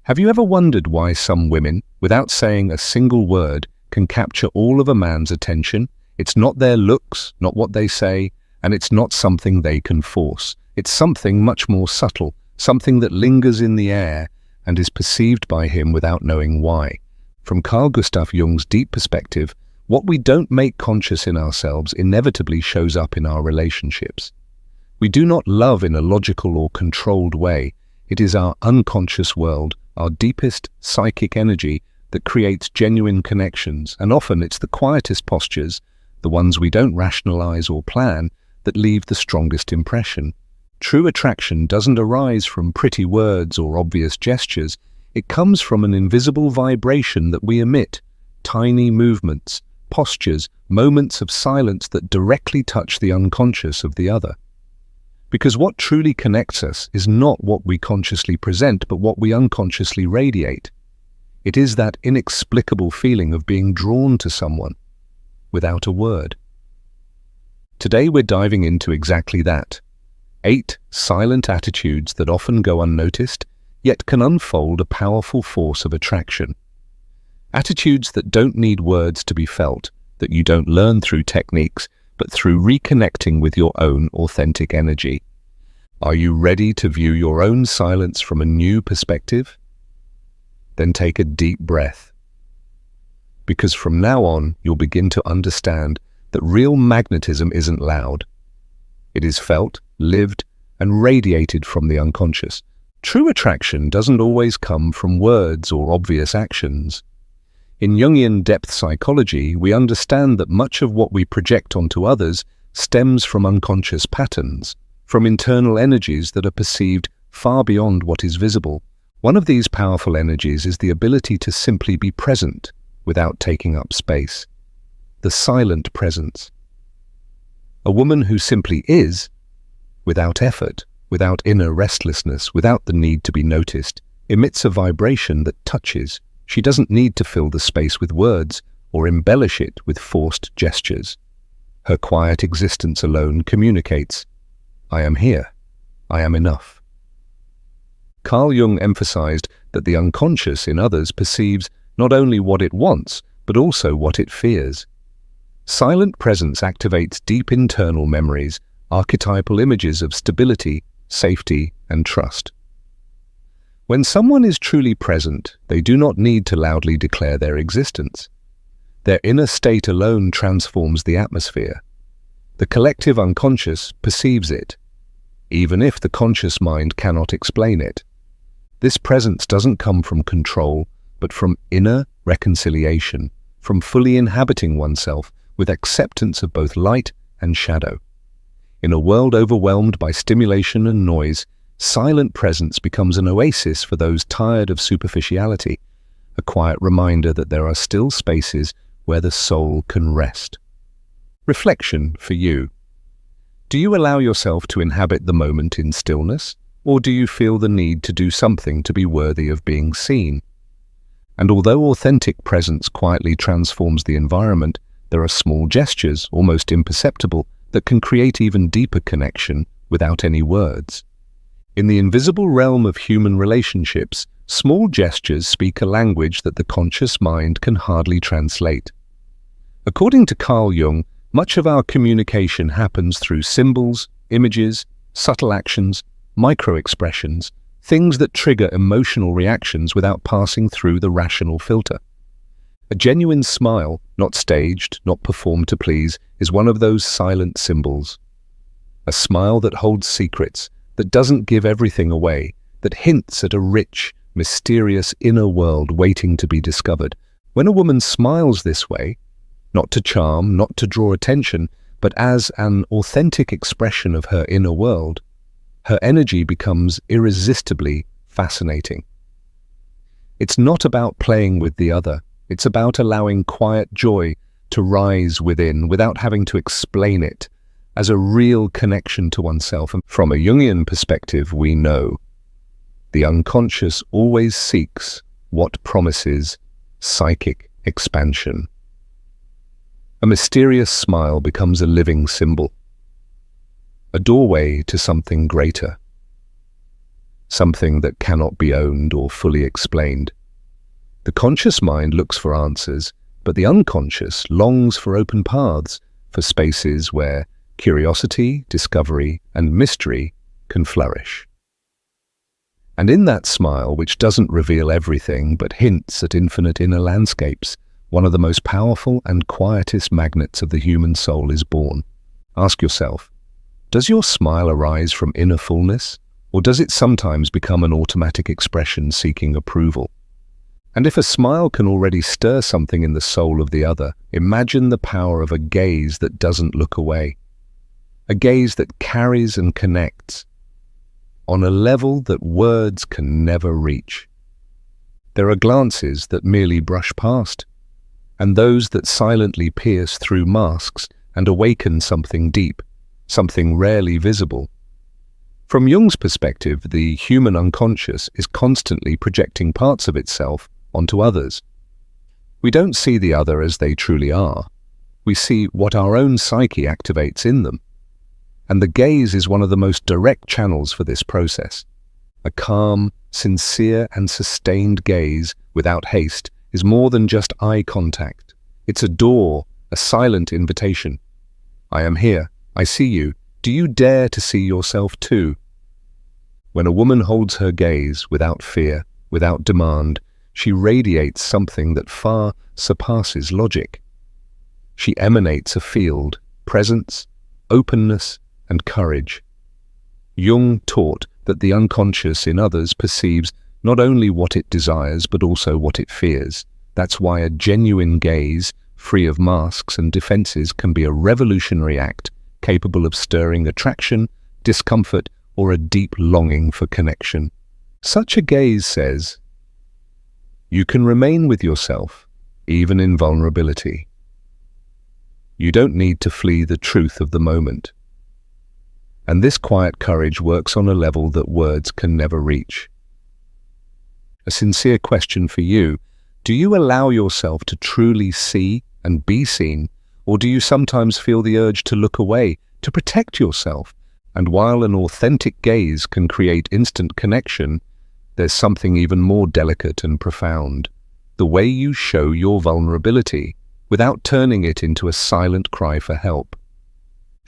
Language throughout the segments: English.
Have you ever wondered why some women, without saying a single word, can capture all of a man's attention? It's not their looks, not what they say, and it's not something they can force. It's something much more subtle, something that lingers in the air and is perceived by him without knowing why. From Carl Jung's deep perspective, what we don't make conscious in ourselves inevitably shows up in our relationships. We do not love in a logical or controlled way. It is our unconscious world, our deepest psychic energy, that creates genuine connections, and often it's the quietest postures, the ones we don't rationalize or plan, that leave the strongest impression. True attraction doesn't arise from pretty words or obvious gestures. It comes from an invisible vibration that we emit, tiny movements, postures, moments of silence that directly touch the unconscious of the other. Because what truly connects us is not what we consciously present, but what we unconsciously radiate. It is that inexplicable feeling of being drawn to someone without a word. Today we're diving into exactly that. 8 silent attitudes that often go unnoticed, yet can unfold a powerful force of attraction. Attitudes that don't need words to be felt, that you don't learn through techniques, but through reconnecting with your own authentic energy. Are you ready to view your own silence from a new perspective? Then take a deep breath. Because from now on, you'll begin to understand that real magnetism isn't loud. It is felt, lived, and radiated from the unconscious. True attraction doesn't always come from words or obvious actions. In Jungian depth psychology, we understand that much of what we project onto others stems from unconscious patterns, from internal energies that are perceived far beyond what is visible. One of these powerful energies is the ability to simply be present without taking up space. The silent presence. A woman who simply is, without effort, without inner restlessness, without the need to be noticed, emits a vibration that touches. She doesn't need to fill the space with words or embellish it with forced gestures. Her quiet existence alone communicates, "I am here. I am enough." Carl Jung emphasized that the unconscious in others perceives not only what it wants, but also what it fears. Silent presence activates deep internal memories, archetypal images of stability, safety, and trust. When someone is truly present, they do not need to loudly declare their existence. Their inner state alone transforms the atmosphere. The collective unconscious perceives it, even if the conscious mind cannot explain it. This presence doesn't come from control, but from inner reconciliation, from fully inhabiting oneself with acceptance of both light and shadow. In a world overwhelmed by stimulation and noise, silent presence becomes an oasis for those tired of superficiality, a quiet reminder that there are still spaces where the soul can rest. Reflection for you. Do you allow yourself to inhabit the moment in stillness, or do you feel the need to do something to be worthy of being seen? And although authentic presence quietly transforms the environment, there are small gestures, almost imperceptible, that can create even deeper connection without any words. In the invisible realm of human relationships, small gestures speak a language that the conscious mind can hardly translate. According to Carl Jung, much of our communication happens through symbols, images, subtle actions, micro-expressions, things that trigger emotional reactions without passing through the rational filter. A genuine smile, not staged, not performed to please, is one of those silent symbols. A smile that holds secrets, that doesn't give everything away, that hints at a rich, mysterious inner world waiting to be discovered. When a woman smiles this way, not to charm, not to draw attention, but as an authentic expression of her inner world, her energy becomes irresistibly fascinating. It's not about playing with the other. It's about allowing quiet joy to rise within without having to explain it, as a real connection to oneself. And from a Jungian perspective, we know the unconscious always seeks what promises psychic expansion. A mysterious smile becomes a living symbol, a doorway to something greater. something that cannot be owned or fully explained. The conscious mind looks for answers, but the unconscious longs for open paths, for spaces where curiosity, discovery, and mystery can flourish. And in that smile, which doesn't reveal everything but hints at infinite inner landscapes, one of the most powerful and quietest magnets of the human soul is born. Ask yourself, does your smile arise from inner fullness, or does it sometimes become an automatic expression seeking approval? And if a smile can already stir something in the soul of the other, imagine the power of a gaze that doesn't look away. A gaze that carries and connects on a level that words can never reach. There are glances that merely brush past, and those that silently pierce through masks and awaken something deep, something rarely visible. From Jung's perspective, the human unconscious is constantly projecting parts of itself onto others. We don't see the other as they truly are. We see what our own psyche activates in them. And the gaze is one of the most direct channels for this process. A calm, sincere, and sustained gaze without haste is more than just eye contact. It's a door, a silent invitation. I am here. I see you. Do you dare to see yourself too? When a woman holds her gaze without fear, without demand, she radiates something that far surpasses logic. She emanates a field, presence, openness, and courage. Jung taught that the unconscious in others perceives not only what it desires but also what it fears. That's why a genuine gaze, free of masks and defenses, can be a revolutionary act capable of stirring attraction, discomfort, or a deep longing for connection. Such a gaze says, you can remain with yourself, even in vulnerability. You don't need to flee the truth of the moment. And this quiet courage works on a level that words can never reach. A sincere question for you: do you allow yourself to truly see and be seen, or do you sometimes feel the urge to look away, to protect yourself? And while an authentic gaze can create instant connection, there's something even more delicate and profound: the way you show your vulnerability without turning it into a silent cry for help.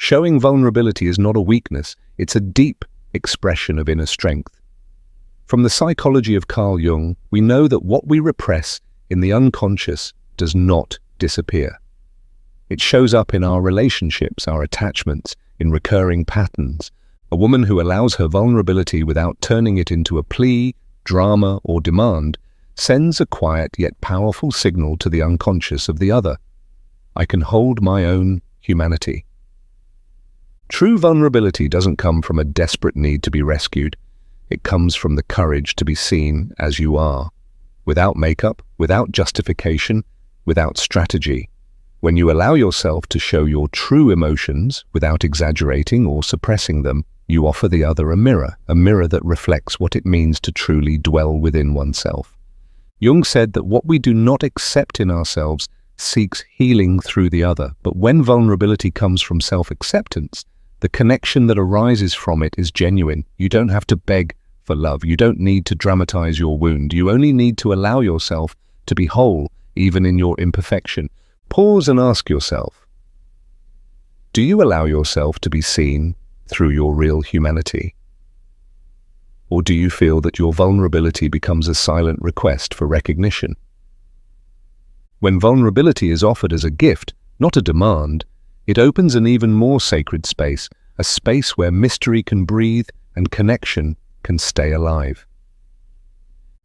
Showing vulnerability is not a weakness, it's a deep expression of inner strength. From the psychology of Carl Jung, we know that what we repress in the unconscious does not disappear. It shows up in our relationships, our attachments, in recurring patterns. A woman who allows her vulnerability without turning it into a plea, drama, or demand sends a quiet yet powerful signal to the unconscious of the other. I can hold my own humanity. True vulnerability doesn't come from a desperate need to be rescued. It comes from the courage to be seen as you are, without makeup, without justification, without strategy. When you allow yourself to show your true emotions without exaggerating or suppressing them, you offer the other a mirror that reflects what it means to truly dwell within oneself. Jung said that what we do not accept in ourselves seeks healing through the other, but when vulnerability comes from self-acceptance, the connection that arises from it is genuine. You don't have to beg for love. You don't need to dramatize your wound. You only need to allow yourself to be whole, even in your imperfection. Pause and ask yourself, do you allow yourself to be seen through your real humanity? Or do you feel that your vulnerability becomes a silent request for recognition? When vulnerability is offered as a gift, not a demand, it opens an even more sacred space, a space where mystery can breathe and connection can stay alive.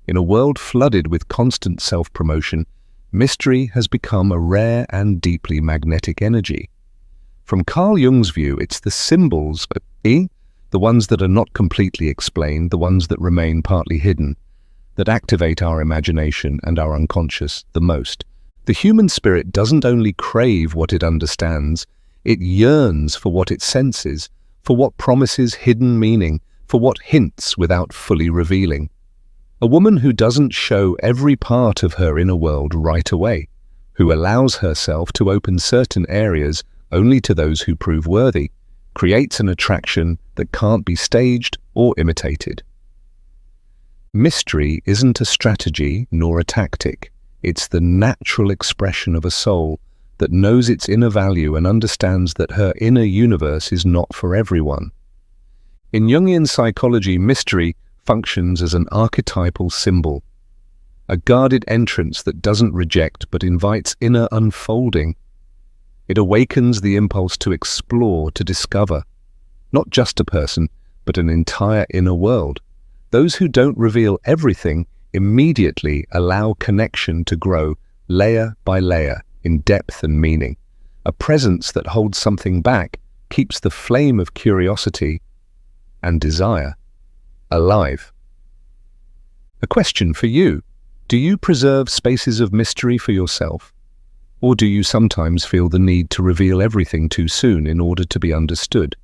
In a world flooded with constant self-promotion, mystery has become a rare and deeply magnetic energy. From Carl Jung's view, it's the symbols, the ones that are not completely explained, the ones that remain partly hidden, that activate our imagination and our unconscious the most. The human spirit doesn't only crave what it understands, it yearns for what it senses, for what promises hidden meaning, for what hints without fully revealing. A woman who doesn't show every part of her inner world right away, who allows herself to open certain areas only to those who prove worthy, creates an attraction that can't be staged or imitated. Mystery isn't a strategy nor a tactic. It's the natural expression of a soul that knows its inner value and understands that her inner universe is not for everyone. In Jungian psychology, mystery functions as an archetypal symbol, a guarded entrance that doesn't reject but invites inner unfolding. It awakens the impulse to explore, to discover, not just a person, but an entire inner world. Those who don't reveal everything immediately allow connection to grow layer by layer in depth and meaning. A presence that holds something back keeps the flame of curiosity and desire alive. A question for you. Do you preserve spaces of mystery for yourself? Or do you sometimes feel the need to reveal everything too soon in order to be understood?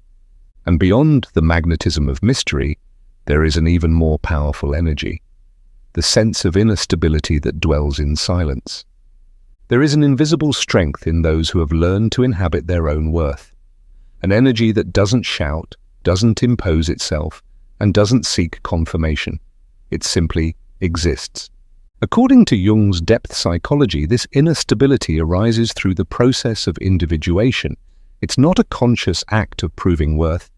And beyond the magnetism of mystery, there is an even more powerful energy, the sense of inner stability that dwells in silence. There is an invisible strength in those who have learned to inhabit their own worth, an energy that doesn't shout, doesn't impose itself, and doesn't seek confirmation. It simply exists. According to Jung's depth psychology, this inner stability arises through the process of individuation. It's not a conscious act of proving worth.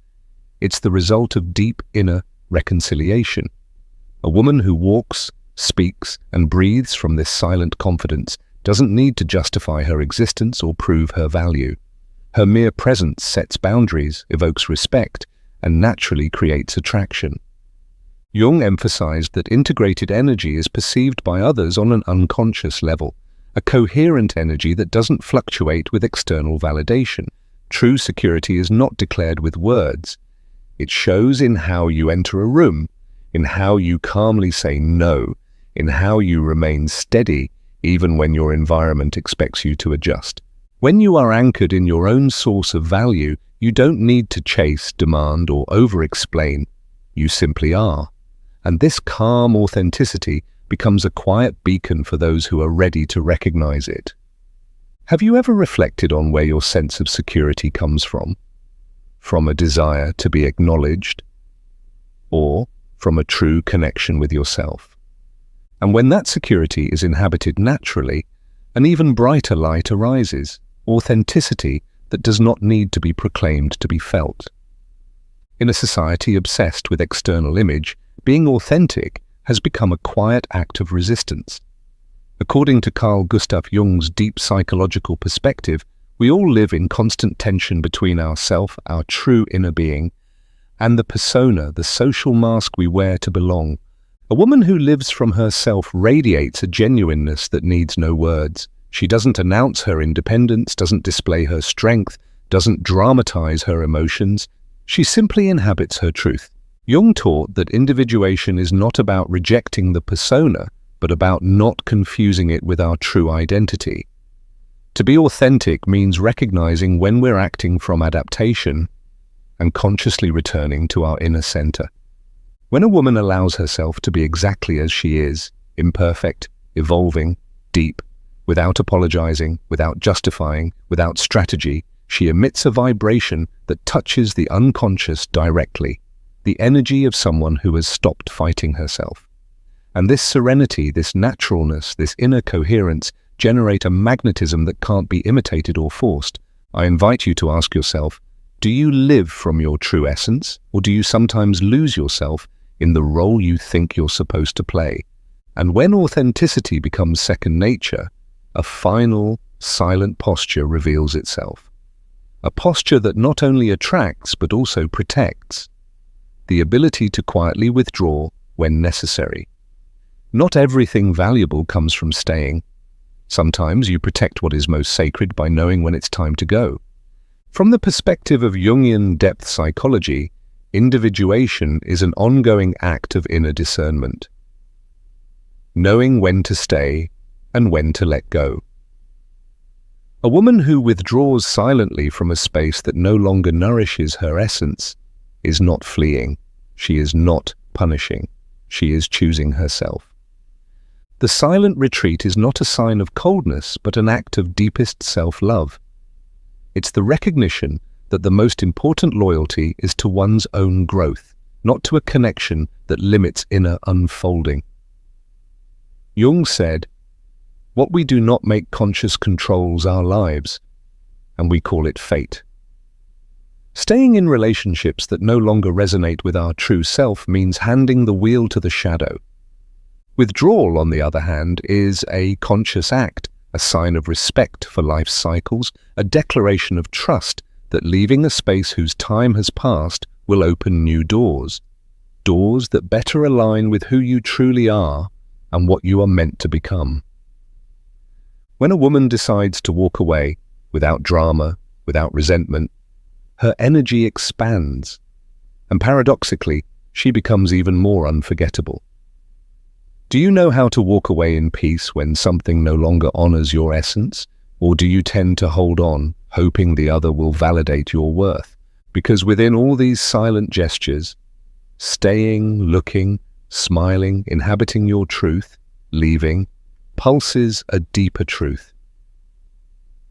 It's the result of deep inner reconciliation. A woman who walks, speaks, and breathes from this silent confidence doesn't need to justify her existence or prove her value. Her mere presence sets boundaries, evokes respect, and naturally creates attraction. Jung emphasized that integrated energy is perceived by others on an unconscious level, a coherent energy that doesn't fluctuate with external validation. True security is not declared with words. It shows in how you enter a room, in how you calmly say no, in how you remain steady even when your environment expects you to adjust. When you are anchored in your own source of value, you don't need to chase, demand, or over-explain. You simply are. And this calm authenticity becomes a quiet beacon for those who are ready to recognize it. Have you ever reflected on where your sense of security comes from? From a desire to be acknowledged, or from a true connection with yourself? And when that security is inhabited naturally, an even brighter light arises, authenticity that does not need to be proclaimed to be felt. In a society obsessed with external image, being authentic has become a quiet act of resistance. According to Carl Jung's deep psychological perspective, we all live in constant tension between ourself, our true inner being, and the persona, the social mask we wear to belong. A woman who lives from herself radiates a genuineness that needs no words. She doesn't announce her independence, doesn't display her strength, doesn't dramatize her emotions. She simply inhabits her truth. Jung taught that individuation is not about rejecting the persona, but about not confusing it with our true identity. To be authentic means recognizing when we're acting from adaptation and consciously returning to our inner center. When a woman allows herself to be exactly as she is, imperfect, evolving, deep, without apologizing, without justifying, without strategy, she emits a vibration that touches the unconscious directly, the energy of someone who has stopped fighting herself. And this serenity, this naturalness, this inner coherence generate a magnetism that can't be imitated or forced. I invite you to ask yourself, do you live from your true essence, or do you sometimes lose yourself in the role you think you're supposed to play? And when authenticity becomes second nature, a final, silent posture reveals itself. A posture that not only attracts but also protects. The ability to quietly withdraw when necessary. Not everything valuable comes from staying. Sometimes you protect what is most sacred by knowing when it's time to go. From the perspective of Jungian depth psychology, individuation is an ongoing act of inner discernment. Knowing when to stay and when to let go. A woman who withdraws silently from a space that no longer nourishes her essence is not fleeing. She is not punishing. She is choosing herself. The silent retreat is not a sign of coldness, but an act of deepest self-love. It's the recognition that the most important loyalty is to one's own growth, not to a connection that limits inner unfolding. Jung said, "What we do not make conscious controls our lives, and we call it fate." Staying in relationships that no longer resonate with our true self means handing the wheel to the shadow. Withdrawal, on the other hand, is a conscious act, a sign of respect for life's cycles, a declaration of trust that leaving a space whose time has passed will open new doors, doors that better align with who you truly are and what you are meant to become. When a woman decides to walk away, without drama, without resentment, her energy expands, and paradoxically, she becomes even more unforgettable. Do you know how to walk away in peace when something no longer honors your essence? Or do you tend to hold on, hoping the other will validate your worth? Because within all these silent gestures, staying, looking, smiling, inhabiting your truth, leaving, pulses a deeper truth.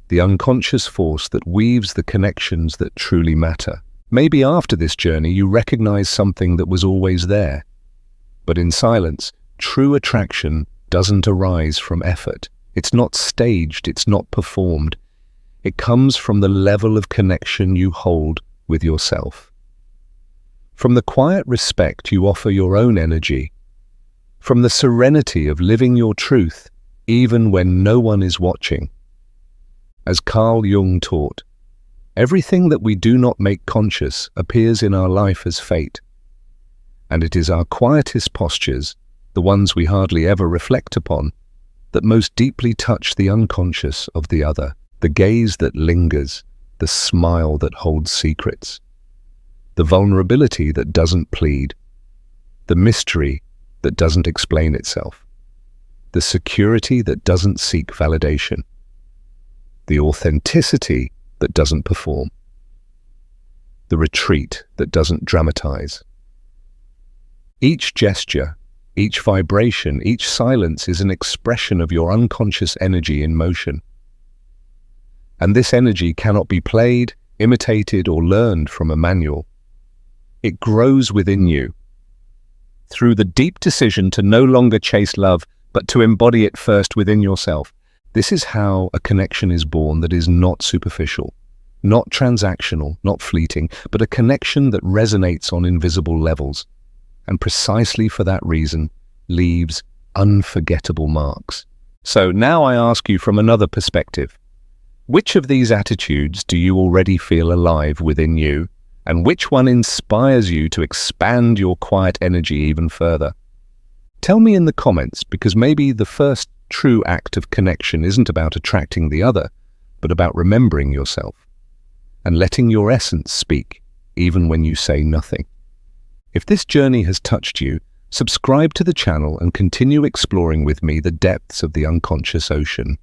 The unconscious force that weaves the connections that truly matter. Maybe after this journey you recognize something that was always there. But in silence, true attraction doesn't arise from effort. It's not staged, it's not performed. It comes from the level of connection you hold with yourself. From the quiet respect you offer your own energy. From the serenity of living your truth, even when no one is watching. As Carl Jung taught, everything that we do not make conscious appears in our life as fate. And it is our quietest postures, the ones we hardly ever reflect upon, that most deeply touch the unconscious of the other, the gaze that lingers, the smile that holds secrets, the vulnerability that doesn't plead, the mystery that doesn't explain itself, the security that doesn't seek validation, the authenticity that doesn't perform, the retreat that doesn't dramatize. Each gesture, each vibration, each silence is an expression of your unconscious energy in motion. And this energy cannot be played, imitated, or learned from a manual. It grows within you. Through the deep decision to no longer chase love, but to embody it first within yourself. This is how a connection is born that is not superficial, not transactional, not fleeting, but a connection that resonates on invisible levels. And precisely for that reason, leaves unforgettable marks. So now I ask you from another perspective, which of these attitudes do you already feel alive within you, and which one inspires you to expand your quiet energy even further? Tell me in the comments, because maybe the first true act of connection isn't about attracting the other, but about remembering yourself and letting your essence speak, even when you say nothing. If this journey has touched you, subscribe to the channel and continue exploring with me the depths of the unconscious ocean.